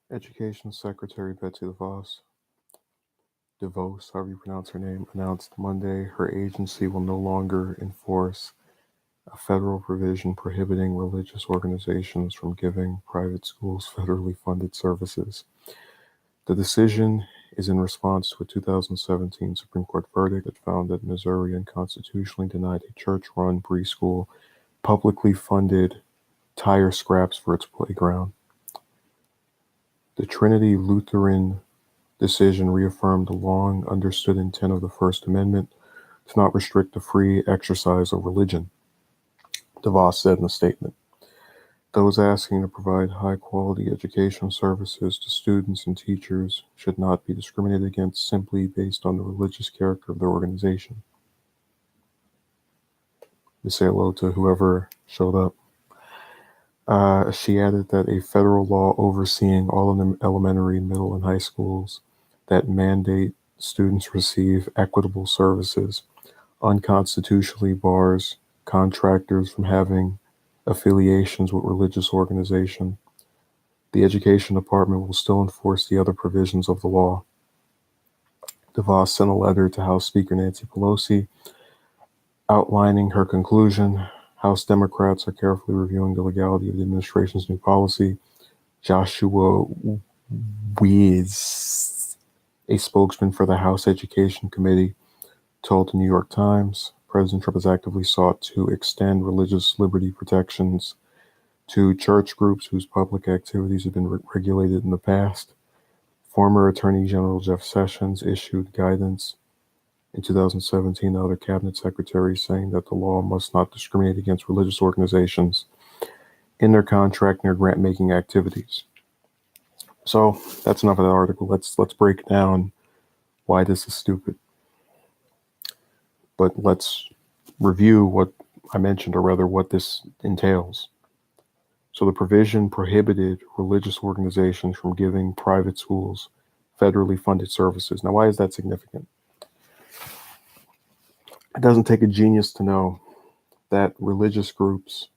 Education Secretary Betsy DeVos, however you pronounce her name, announced Monday her agency will no longer enforce a federal provision prohibiting religious organizations from giving private schools federally funded services. The decision is in response to a 2017 Supreme Court verdict that found that Missouri unconstitutionally denied a church-run preschool publicly funded tire scraps for its playground. The Trinity Lutheran decision reaffirmed the long understood intent of the First Amendment to not restrict the free exercise of religion, DeVos said in a statement. Those asking to provide high-quality educational services to students and teachers should not be discriminated against simply based on the religious character of their organization. We say hello to whoever showed up. She added that a federal law overseeing all of the elementary, middle, and high schools that mandate students receive equitable services unconstitutionally bars contractors from having affiliations with religious organizations. The Education Department will still enforce the other provisions of the law. DeVos sent a letter to House Speaker Nancy Pelosi outlining her conclusion. House Democrats are carefully reviewing the legality of the administration's new policy. Joshua Weiss, a spokesman for the House Education Committee, told the New York Times President Trump has actively sought to extend religious liberty protections to church groups whose public activities have been regulated in the past. Former Attorney General Jeff Sessions issued guidance in 2017 to other cabinet secretaries saying that the law must not discriminate against religious organizations in their contracting or grant-making activities. So that's enough of that article. Let's break down why this is stupid. But let's review what I mentioned, or rather what this entails. So the provision prohibited religious organizations from giving private schools federally funded services. Now, why is that significant? It doesn't take a genius to know that religious groups,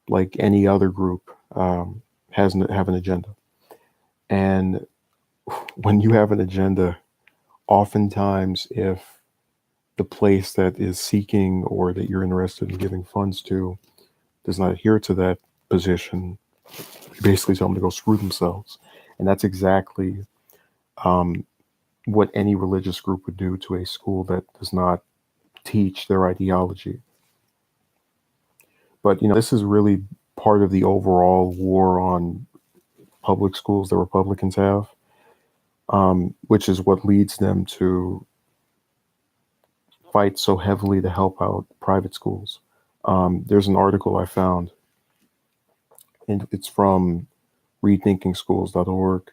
like any other group, have an agenda. And when you have an agenda, oftentimes if the place that is seeking or that you're interested in giving funds to does not adhere to that position, you basically tell them to go screw themselves. And that's exactly what any religious group would do to a school that does not teach their ideology. But, this is really part of the overall war on public schools that Republicans have, which is what leads them to fight so heavily to help out private schools. There's an article I found, and it's from rethinkingschools.org,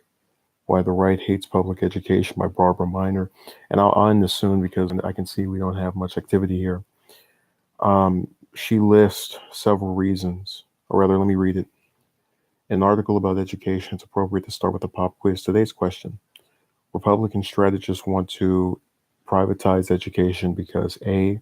Why the Right Hates Public Education by Barbara Miner. And I'll end this soon because I can see we don't have much activity here. She lists several reasons, or rather, let me read it. In an article about education, it's appropriate to start with a pop quiz. Today's question: Republican strategists want to privatize education because A,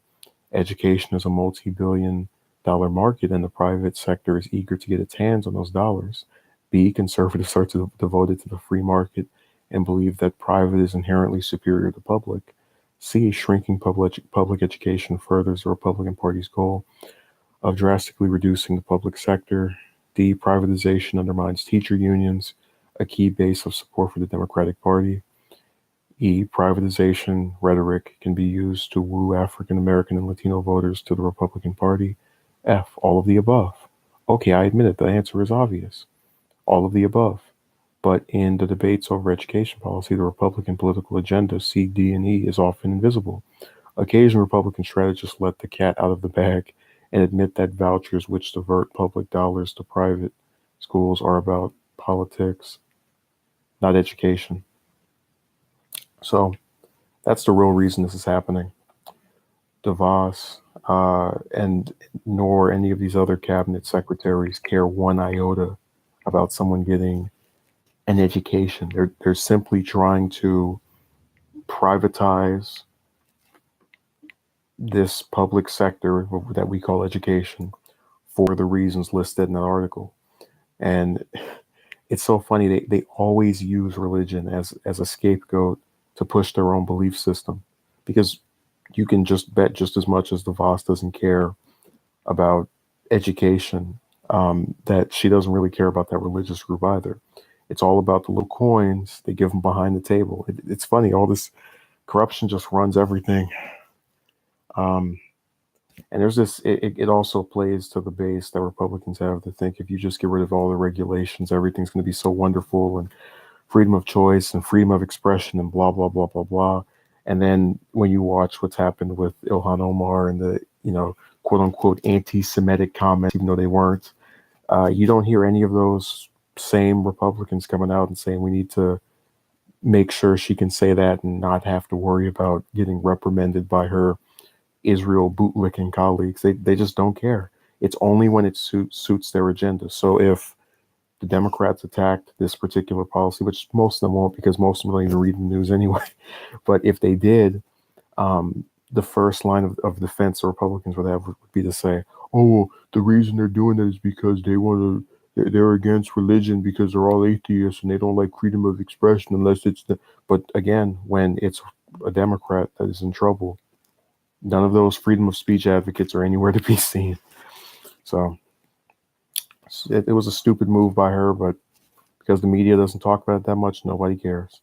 education is a multi-billion-dollar market and the private sector is eager to get its hands on those dollars. B, conservatives are devoted to the free market and believe that private is inherently superior to public. C, shrinking public education furthers the Republican Party's goal of drastically reducing the public sector. D, privatization undermines teacher unions, a key base of support for the Democratic Party. E, privatization rhetoric can be used to woo African American and Latino voters to the Republican Party. F, all of the above. Okay, I admit it, the answer is obvious. All of the above. But in the debates over education policy, the Republican political agenda, C, D, and E, is often invisible. Occasionally, Republican strategists let the cat out of the bag and admit that vouchers which divert public dollars to private schools are about politics, not education. So that's the real reason this is happening. DeVos and nor any of these other cabinet secretaries care one iota about someone getting an education. They're simply trying to privatize this public sector that we call education for the reasons listed in that article. And It's so funny. They always use religion as a scapegoat to push their own belief system, because you can just bet just as much as the Voss doesn't care about education, that she doesn't really care about that religious group either. It's all about the little coins they give them behind the table. It's funny. All this corruption just runs everything. Um, and there's this. It also plays to the base that Republicans have to think if you just get rid of all the regulations, everything's going to be so wonderful, and freedom of choice and freedom of expression and blah blah blah blah blah. And then when you watch what's happened with Ilhan Omar and the quote unquote anti-Semitic comments, even though they weren't, you don't hear any of those same Republicans coming out and saying we need to make sure she can say that and not have to worry about getting reprimanded by her Israel bootlicking colleagues. They just don't care. It's only when it suits their agenda. So if the Democrats attacked this particular policy, which most of them won't because most of them don't even read the news anyway, but if they did, the first line of defense the Republicans would have would be to say, "Oh, well, the reason they're doing that is because they want to. They're against religion because they're all atheists and they don't like freedom of expression unless it's the." But again, when it's a Democrat that is in trouble, none of those freedom of speech advocates are anywhere to be seen. So it was a stupid move by her, but because the media doesn't talk about it that much, nobody cares.